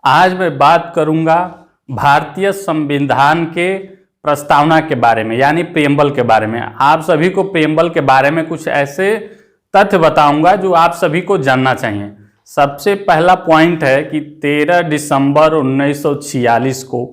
आज मैं बात करूंगा भारतीय संविधान के प्रस्तावना के बारे में, यानी प्रियम्बल के बारे में। आप सभी को प्रियम्बल के बारे में कुछ ऐसे तथ्य बताऊंगा जो आप सभी को जानना चाहिए। सबसे पहला पॉइंट है कि 13 दिसंबर 1946 को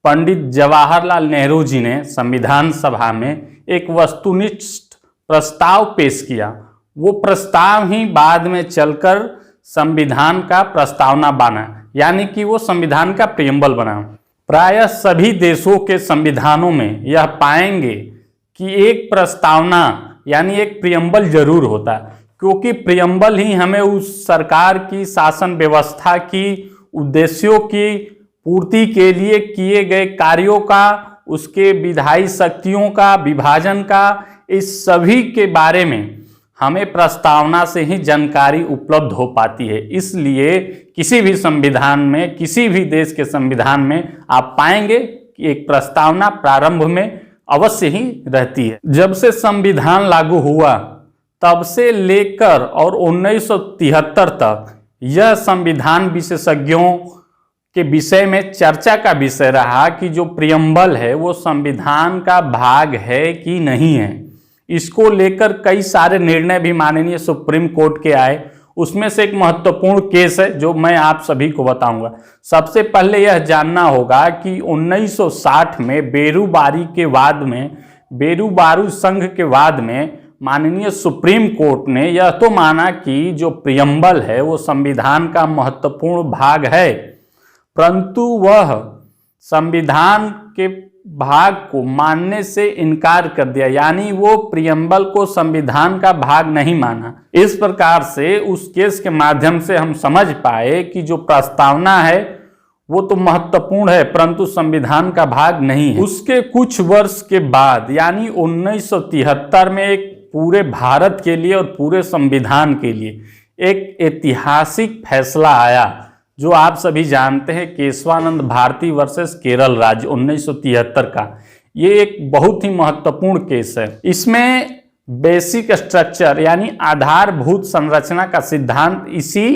पंडित जवाहरलाल नेहरू जी ने संविधान सभा में एक वस्तुनिष्ठ प्रस्ताव पेश किया। वो प्रस्ताव ही बाद में चलकर संविधान का प्रस्तावना बना, यानी कि वो संविधान का प्रियम्बल बना। प्रायः सभी देशों के संविधानों में यह पाएंगे कि एक प्रस्तावना यानी एक प्रियम्बल जरूर होता है, क्योंकि प्रियम्बल ही हमें उस सरकार की शासन व्यवस्था की उद्देश्यों की पूर्ति के लिए किए गए कार्यों का, उसके विधायी शक्तियों का, विभाजन का, इस सभी के बारे में हमें प्रस्तावना से ही जानकारी उपलब्ध हो पाती है। इसलिए किसी भी संविधान में, किसी भी देश के संविधान में आप पाएंगे कि एक प्रस्तावना प्रारंभ में अवश्य ही रहती है। जब से संविधान लागू हुआ तब से लेकर और 1973 तक यह संविधान विशेषज्ञों के विषय में चर्चा का विषय रहा कि जो प्रियम्बल है वो संविधान का भाग है कि नहीं है। इसको लेकर कई सारे निर्णय भी माननीय सुप्रीम कोर्ट के आए। उसमें से एक महत्वपूर्ण केस है जो मैं आप सभी को बताऊंगा। सबसे पहले यह जानना होगा कि 1960 में बेरूबारू संघ के वाद में माननीय सुप्रीम कोर्ट ने यह तो माना कि जो प्रियम्बल है वो संविधान का महत्वपूर्ण भाग है, परंतु वह संविधान के भाग को मानने से इनकार कर दिया, यानी वो प्रियम्बल को संविधान का भाग नहीं माना। इस प्रकार से उस केस के माध्यम से हम समझ पाए कि जो प्रस्तावना है वो तो महत्वपूर्ण है परंतु संविधान का भाग नहीं है। उसके कुछ वर्ष के बाद यानी 1973 में एक पूरे भारत के लिए और पूरे संविधान के लिए एक ऐतिहासिक फैसला आया जो आप सभी जानते हैं, केशवानंद भारती वर्सेस केरल राज्य 1973 का। ये एक बहुत ही महत्वपूर्ण केस है। इसमें बेसिक स्ट्रक्चर यानी आधारभूत संरचना का सिद्धांत इसी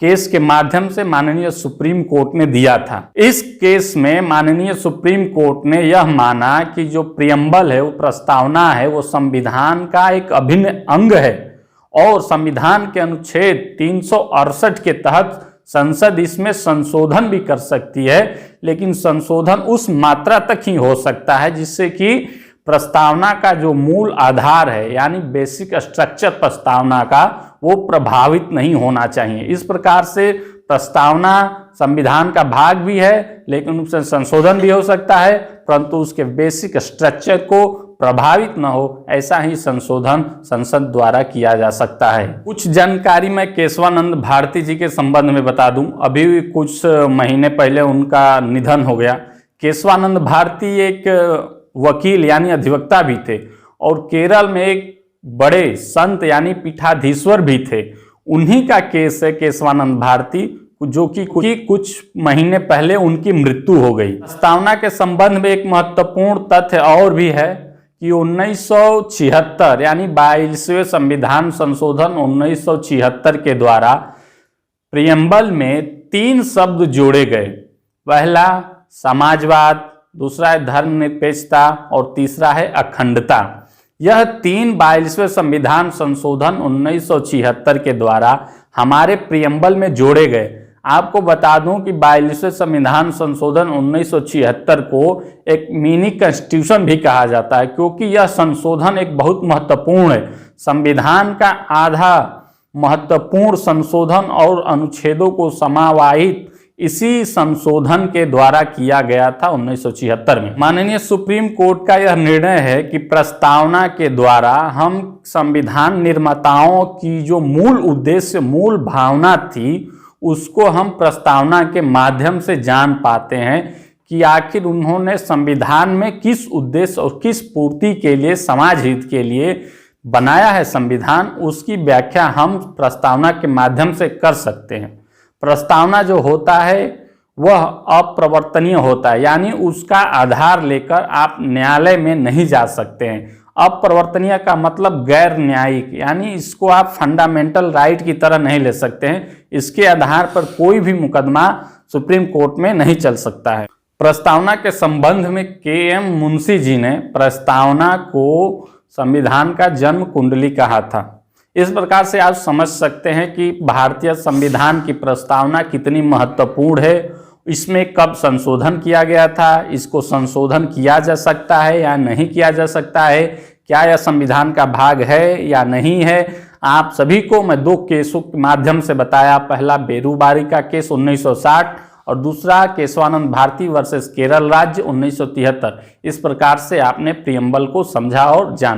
केस के माध्यम से माननीय सुप्रीम कोर्ट ने दिया था। इस केस में माननीय सुप्रीम कोर्ट ने यह माना कि जो प्रियम्बल है, वो प्रस्तावना है, वो संविधान का एक अभिन्न अंग है और संविधान के अनुच्छेद 368 के तहत संसद इसमें संशोधन भी कर सकती है, लेकिन संशोधन उस मात्रा तक ही हो सकता है जिससे कि प्रस्तावना का जो मूल आधार है यानी बेसिक स्ट्रक्चर प्रस्तावना का वो प्रभावित नहीं होना चाहिए। इस प्रकार से प्रस्तावना संविधान का भाग भी है, लेकिन उससे संशोधन भी हो सकता है, परंतु उसके बेसिक स्ट्रक्चर को प्रभावित न हो ऐसा ही संशोधन संसद द्वारा किया जा सकता है। कुछ जानकारी मैं केशवानंद भारती जी के संबंध में बता दूं। अभी कुछ महीने पहले उनका निधन हो गया। केशवानंद भारती एक वकील यानी अधिवक्ता भी थे और केरल में एक बड़े संत यानी पीठाधीश्वर भी थे। उन्हीं का केस है केशवानंद भारती, जो कि कुछ महीने पहले उनकी मृत्यु हो गई। प्रस्तावना के संबंध में एक महत्वपूर्ण तथ्य और भी है कि 1976 यानी 22वें संविधान संशोधन 1976 के द्वारा प्रियम्बल में 3 शब्द जोड़े गए। पहला समाजवाद, दूसरा है धर्मनिरपेक्षता और तीसरा है अखंडता। यह 3 22वें संविधान संशोधन 1976 के द्वारा हमारे प्रियम्बल में जोड़े गए। आपको बता दूं कि 42वें संविधान संशोधन 1976 को एक मिनी कॉन्स्टिट्यूशन भी कहा जाता है, क्योंकि यह संशोधन एक बहुत महत्वपूर्ण है। संविधान का आधा महत्वपूर्ण संशोधन और अनुच्छेदों को समावाहित इसी संशोधन के द्वारा किया गया था 1976 में। माननीय सुप्रीम कोर्ट का यह निर्णय है कि प्रस्तावना के द्वारा हम संविधान निर्माताओं की जो मूल उद्देश्य, मूल भावना थी, उसको हम प्रस्तावना के माध्यम से जान पाते हैं कि आखिर उन्होंने संविधान में किस उद्देश्य और किस पूर्ति के लिए, समाज हित के लिए बनाया है संविधान, उसकी व्याख्या हम प्रस्तावना के माध्यम से कर सकते हैं। प्रस्तावना जो होता है वह अप्रवर्तनीय होता है, यानी उसका आधार लेकर आप न्यायालय में नहीं जा सकते हैं। अप्रवर्तनीय का मतलब गैर न्यायिक, यानी इसको आप फंडामेंटल राइट की तरह नहीं ले सकते हैं। इसके आधार पर कोई भी मुकदमा सुप्रीम कोर्ट में नहीं चल सकता है। प्रस्तावना के संबंध में के.एम. मुंशी जी ने प्रस्तावना को संविधान का जन्म कुंडली कहा था। इस प्रकार से आप समझ सकते हैं कि भारतीय संविधान की प्रस्तावना कितनी महत्वपूर्ण है, इसमें कब संशोधन किया गया था, इसको संशोधन किया जा सकता है या नहीं किया जा सकता है, क्या यह संविधान का भाग है या नहीं है। आप सभी को मैं 2 केसों के माध्यम से बताया। पहला बेरूबारी का केस 1960 और दूसरा केशवानंद भारती वर्सेस केरल राज्य 1973। इस प्रकार से आपने प्रियम्बल को समझा और जाना।